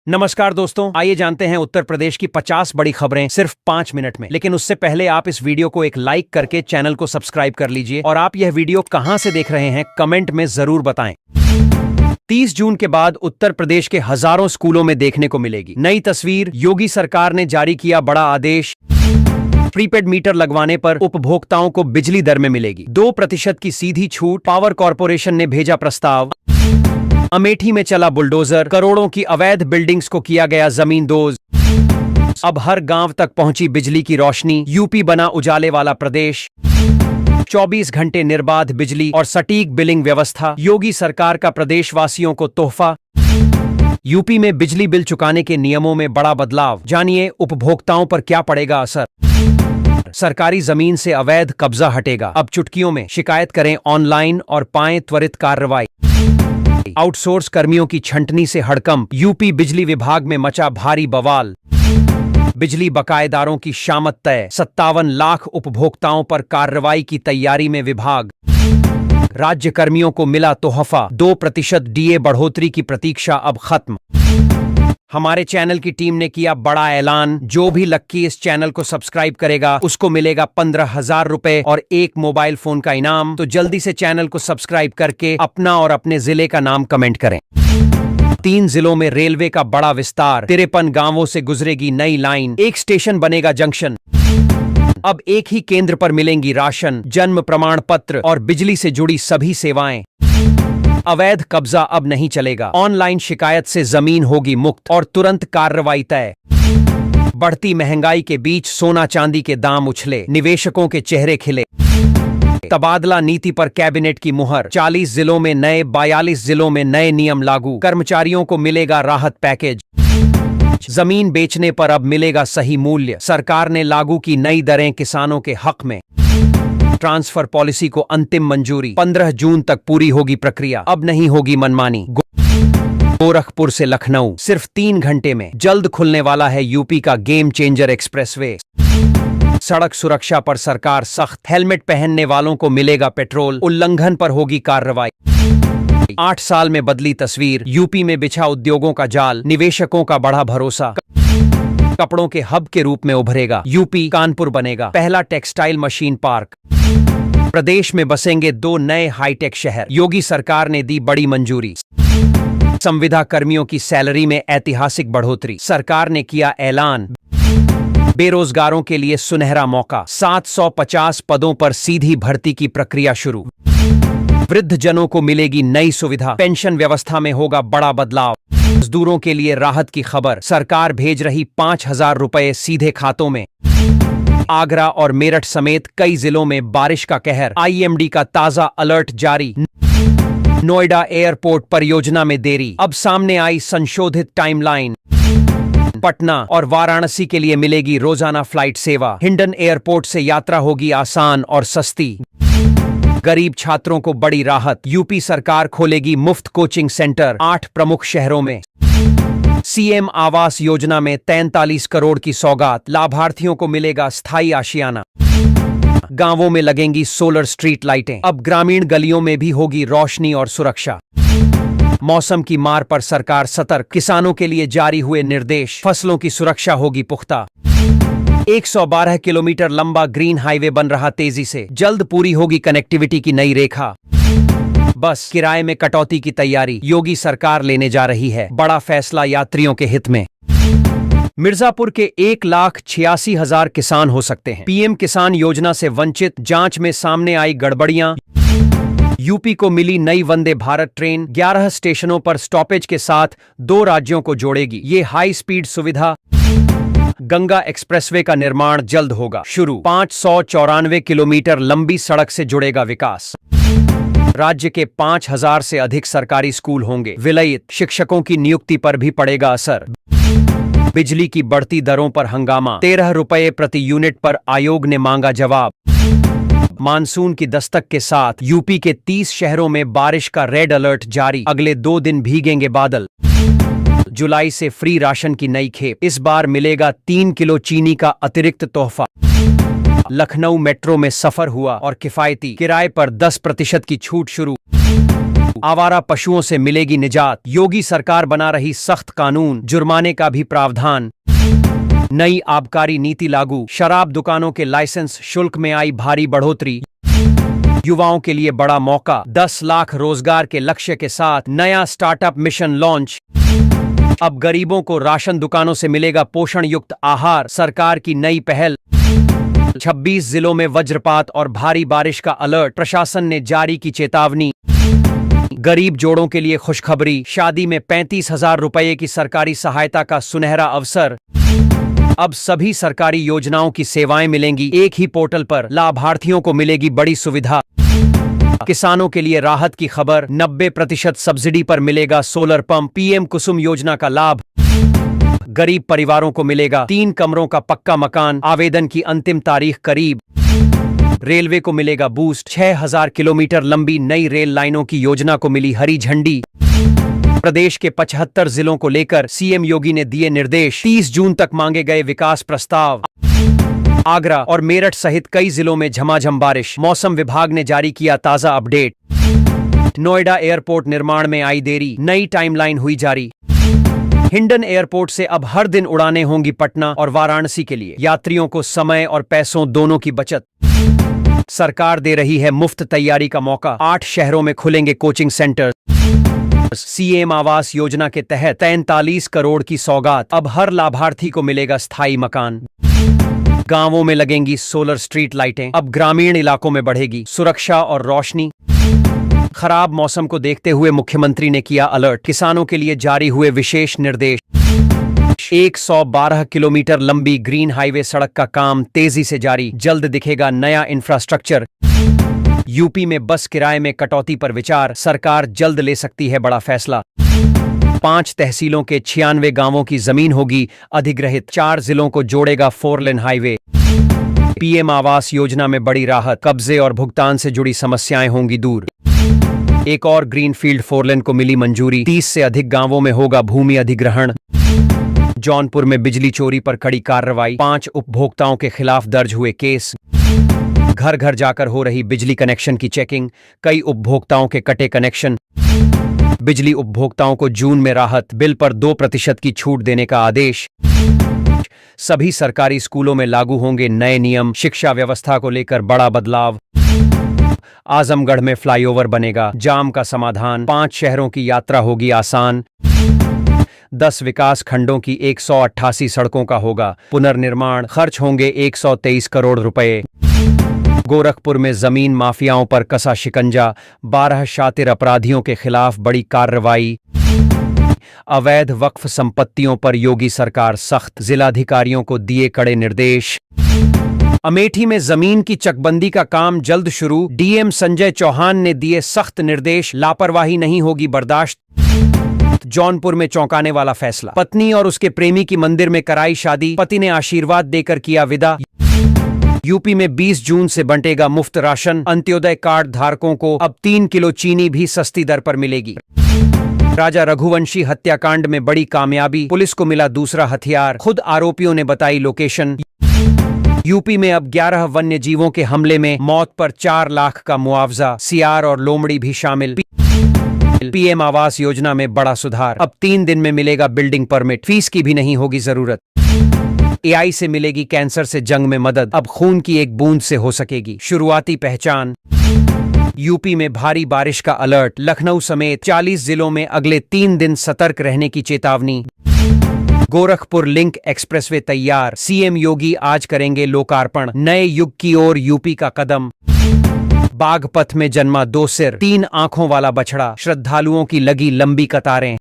नमस्कार दोस्तों, आइए जानते हैं उत्तर प्रदेश की 50 बड़ी खबरें सिर्फ 5 मिनट में। लेकिन उससे पहले आप इस वीडियो को एक लाइक करके चैनल को सब्सक्राइब कर लीजिए और आप यह वीडियो कहां से देख रहे हैं कमेंट में जरूर बताएं। 30 जून के बाद उत्तर प्रदेश के हजारों स्कूलों में देखने को मिलेगी नई तस्वीर। योगी सरकार ने जारी किया बड़ा आदेश। प्रीपेड मीटर लगवाने पर उपभोक्ताओं को बिजली दर में मिलेगी 2% की सीधी छूट। पावर कॉर्पोरेशन ने भेजा प्रस्ताव। अमेठी में चला बुलडोजर, करोड़ों की अवैध बिल्डिंग्स को किया गया जमींदोज। अब हर गांव तक पहुंची बिजली की रोशनी। यूपी बना उजाले वाला प्रदेश। 24 घंटे निर्बाध बिजली और सटीक बिलिंग व्यवस्था, योगी सरकार का प्रदेशवासियों को तोहफा। यूपी में बिजली बिल चुकाने के नियमों में बड़ा बदलाव, जानिए उपभोक्ताओं पर क्या पड़ेगा असर। सरकारी जमीन से अवैध कब्जा हटेगा, अब चुटकियों में शिकायत करें ऑनलाइन और पाएं त्वरित कार्रवाई। आउटसोर्स कर्मियों की छंटनी से हड़कंप, यूपी बिजली विभाग में मचा भारी बवाल। बिजली बकायेदारों की शामत तय, 57 लाख उपभोक्ताओं पर कार्रवाई की तैयारी में विभाग। राज्य कर्मियों को मिला तोहफा, 2% डीए बढ़ोतरी की प्रतीक्षा अब खत्म। हमारे चैनल की टीम ने किया बड़ा ऐलान, जो भी लक्की इस चैनल को सब्सक्राइब करेगा उसको मिलेगा 15,000 रुपए और एक मोबाइल फोन का इनाम। तो जल्दी से चैनल को सब्सक्राइब करके अपना और अपने जिले का नाम कमेंट करें। 3 जिलों में रेलवे का बड़ा विस्तार, 53 गांवों से गुजरेगी नई लाइन, एक स्टेशन बनेगा जंक्शन। अब एक ही केंद्र पर मिलेंगी राशन, जन्म प्रमाण पत्र और बिजली से जुड़ी सभी सेवाएं। अवैध कब्जा अब नहीं चलेगा, ऑनलाइन शिकायत से जमीन होगी मुक्त और तुरंत कार्रवाई तय। बढ़ती महंगाई के बीच सोना चांदी के दाम उछले, निवेशकों के चेहरे खिले। तबादला नीति पर कैबिनेट की मुहर, 40 जिलों में नए, 42 जिलों में नए नियम लागू। कर्मचारियों को मिलेगा राहत पैकेज। जमीन बेचने पर अब मिलेगा सही मूल्य, सरकार ने लागू की नई दरें किसानों के हक में। ट्रांसफर पॉलिसी को अंतिम मंजूरी, 15 जून तक पूरी होगी प्रक्रिया, अब नहीं होगी मनमानी। गोरखपुर से लखनऊ सिर्फ 3 घंटे में, जल्द खुलने वाला है यूपी का गेम चेंजर एक्सप्रेसवे। सड़क सुरक्षा पर सरकार सख्त, हेलमेट पहनने वालों को मिलेगा पेट्रोल, उल्लंघन पर होगी कार्रवाई। 8 साल में बदली तस्वीर, यूपी में बिछा उद्योगों का जाल, निवेशकों का बढ़ा भरोसा। कपड़ों के हब के रूप में उभरेगा यूपी, कानपुर बनेगा पहला टेक्सटाइल मशीन पार्क। प्रदेश में बसेंगे 2 नए हाईटेक शहर, योगी सरकार ने दी बड़ी मंजूरी। संविदा कर्मियों की सैलरी में ऐतिहासिक बढ़ोतरी, सरकार ने किया ऐलान। बेरोजगारों के लिए सुनहरा मौका, 750 पदों पर सीधी भर्ती की प्रक्रिया शुरू। वृद्धजनों को मिलेगी नई सुविधा, पेंशन व्यवस्था में होगा बड़ा बदलाव। मजदूरों के लिए राहत की खबर, सरकार भेज रही 5,000 रुपए सीधे खातों में। आगरा और मेरठ समेत कई जिलों में बारिश का कहर, आईएमडी का ताजा अलर्ट जारी। नोएडा एयरपोर्ट परियोजना में देरी, अब सामने आई संशोधित टाइमलाइन। पटना और वाराणसी के लिए मिलेगी रोजाना फ्लाइट सेवा, हिंडन एयरपोर्ट से यात्रा होगी आसान और सस्ती। गरीब छात्रों को बड़ी राहत, यूपी सरकार खोलेगी मुफ्त कोचिंग सेंटर 8 प्रमुख शहरों में। सीएम आवास योजना में 43 करोड़ की सौगात, लाभार्थियों को मिलेगा स्थायी आशियाना। गांवों में लगेंगी सोलर स्ट्रीट लाइटें, अब ग्रामीण गलियों में भी होगी रोशनी और सुरक्षा। मौसम की मार पर सरकार सतर्क, किसानों के लिए जारी हुए निर्देश, फसलों की सुरक्षा होगी पुख्ता। 112 किलोमीटर लंबा ग्रीन हाईवे बन रहा तेजी से, जल्द पूरी होगी कनेक्टिविटी की नई रेखा। बस किराए में कटौती की तैयारी, योगी सरकार लेने जा रही है बड़ा फैसला यात्रियों के हित में। मिर्जापुर के 1,86,000 किसान हो सकते हैं पीएम किसान योजना से वंचित, जांच में सामने आई गड़बड़ियां। यूपी को मिली नई वंदे भारत ट्रेन, 11 स्टेशनों पर स्टॉपेज के साथ 2 राज्यों को जोड़ेगी ये हाई स्पीड सुविधा। गंगा एक्सप्रेसवे का निर्माण जल्द होगा शुरू, 594 किलोमीटर लंबी सड़क से जुड़ेगा विकास। राज्य के 5,000 से अधिक सरकारी स्कूल होंगे विलयित, शिक्षकों की नियुक्ति पर भी पड़ेगा असर। बिजली की बढ़ती दरों पर हंगामा, 13 रुपये प्रति यूनिट पर आयोग ने मांगा जवाब। मानसून की दस्तक के साथ यूपी के 30 शहरों में बारिश का रेड अलर्ट जारी, अगले 2 दिन भीगेंगे बादल। जुलाई से फ्री राशन की नई खेप, इस बार मिलेगा 3 किलो चीनी का अतिरिक्त तोहफा। लखनऊ मेट्रो में सफर हुआ और किफायती किराए पर 10% की छूट शुरू। आवारा पशुओं से मिलेगी निजात। योगी सरकार बना रही सख्त कानून, जुर्माने का भी प्रावधान। नई आबकारी नीति लागू, शराब दुकानों के लाइसेंस शुल्क में आई भारी बढ़ोतरी। युवाओं के लिए बड़ा मौका, 10 लाख रोजगार के लक्ष्य के साथ नया स्टार्टअप मिशन लॉन्च। अब गरीबों को राशन दुकानों से मिलेगा पोषण युक्त आहार, सरकार की नई पहल। 26 जिलों में वज्रपात और भारी बारिश का अलर्ट, प्रशासन ने जारी की चेतावनी। गरीब जोड़ों के लिए खुशखबरी, शादी में 35,000 रुपये की सरकारी सहायता का सुनहरा अवसर। अब सभी सरकारी योजनाओं की सेवाएं मिलेंगी एक ही पोर्टल पर, लाभार्थियों को मिलेगी बड़ी सुविधा। किसानों के लिए राहत की खबर, 90% सब्सिडी पर मिलेगा सोलर पंप, पीएम कुसुम योजना का लाभ। गरीब परिवारों को मिलेगा 3 कमरों का पक्का मकान, आवेदन की अंतिम तारीख करीब। रेलवे को मिलेगा बूस्ट, 6,000 किलोमीटर लंबी नई रेल लाइनों की योजना को मिली हरी झंडी। प्रदेश के 75 जिलों को लेकर सीएम योगी ने दिए निर्देश, 30 जून तक मांगे गए विकास प्रस्ताव। आगरा और मेरठ सहित कई जिलों में झमाझम बारिश, मौसम विभाग ने जारी किया ताजा अपडेट। नोएडा एयरपोर्ट निर्माण में आई देरी, नई टाइमलाइन हुई जारी। हिंडन एयरपोर्ट से अब हर दिन उड़ानें होंगी पटना और वाराणसी के लिए, यात्रियों को समय और पैसों दोनों की बचत। सरकार दे रही है मुफ्त तैयारी का मौका, 8 शहरों में खुलेंगे coaching centre. CM Awas Yojana के तहत 43 करोड़ की सौगात, अब हर लाभार्थी को मिलेगा स्थायी मकान। गांवों में लगेंगी सोलर स्ट्रीट लाइटें, अब ग्रामीण इलाकों में बढ़ेगी सुरक्षा और रोशनी। खराब मौसम को देखते हुए मुख्यमंत्री ने किया अलर्ट, किसानों के लिए जारी हुए विशेष निर्देश। 112 किलोमीटर लंबी ग्रीन हाईवे सड़क का काम तेजी से जारी, जल्द दिखेगा नया इंफ्रास्ट्रक्चर। यूपी में बस किराए में कटौती पर विचार, सरकार जल्द ले सकती है बड़ा फैसला। 5 तहसीलों के 96 गांवों की जमीन होगी अधिग्रहित, 4 जिलों को जोड़ेगा 4 lane highway. PM Awas Yojana में बड़ी राहत, कब्जे और भुगतान से जुड़ी समस्याएं होंगी दूर। एक और ग्रीनफील्ड 4 लेन को मिली मंजूरी, 30 से अधिक गांवों में होगा भूमि अधिग्रहण। जौनपुर में बिजली चोरी पर कड़ी कार्रवाई, 5 उपभोक्ताओं के खिलाफ दर्ज हुए केस। घर घर जाकर हो रही बिजली कनेक्शन की चेकिंग, कई उपभोक्ताओं के कटे कनेक्शन। बिजली उपभोक्ताओं को जून में राहत, बिल पर 2% की छूट देने का आदेश। सभी सरकारी स्कूलों में लागू होंगे नए नियम, शिक्षा व्यवस्था को लेकर बड़ा बदलाव। आजमगढ़ में फ्लाईओवर बनेगा, जाम का समाधान, 5 शहरों की यात्रा होगी आसान। 10 विकास खंडों की 188 सड़कों का होगा पुनर्निर्माण, खर्च होंगे 123 करोड़ रुपए। गोरखपुर में जमीन माफियाओं पर कसा शिकंजा, 12 शातिर अपराधियों के खिलाफ बड़ी कार्रवाई। अवैध वक्फ संपत्तियों पर योगी सरकार सख्त, जिलाधिकारियों को दिए कड़े निर्देश। अमेठी में जमीन की चकबंदी का काम जल्द शुरू, डीएम संजय चौहान ने दिए सख्त निर्देश, लापरवाही नहीं होगी बर्दाश्त। जौनपुर में चौंकाने वाला फैसला, पत्नी और उसके प्रेमी की मंदिर में कराई शादी, पति ने आशीर्वाद देकर किया विदा। यूपी में 20 जून से बंटेगा मुफ्त राशन, अंत्योदय कार्ड धारकों को अब 3 किलो चीनी भी सस्ती दर पर मिलेगी। राजा रघुवंशी हत्याकांड में बड़ी कामयाबी, पुलिस को मिला दूसरा हथियार, खुद आरोपियों ने बताई लोकेशन। यूपी में अब 11 वन्य जीवों के हमले में मौत पर 4 लाख का मुआवजा, सियार और लोमड़ी भी शामिल। पीएम आवास योजना में बड़ा सुधार, अब 3 दिन में मिलेगा बिल्डिंग परमिट, फीस की भी नहीं होगी जरूरत। एआई से मिलेगी कैंसर से जंग में मदद, अब खून की एक बूंद से हो सकेगी शुरुआती पहचान। यूपी में भारी बारिश का अलर्ट, लखनऊ समेत 40 जिलों में अगले 3 दिन सतर्क रहने की चेतावनी। गोरखपुर लिंक एक्सप्रेसवे तैयार, सीएम योगी आज करेंगे लोकार्पण, नए युग की ओर यूपी का कदम। बागपत में जन्मा 2 सिर 3 आंखों वाला बछड़ा, श्रद्धालुओं की लगी लंबी कतारें।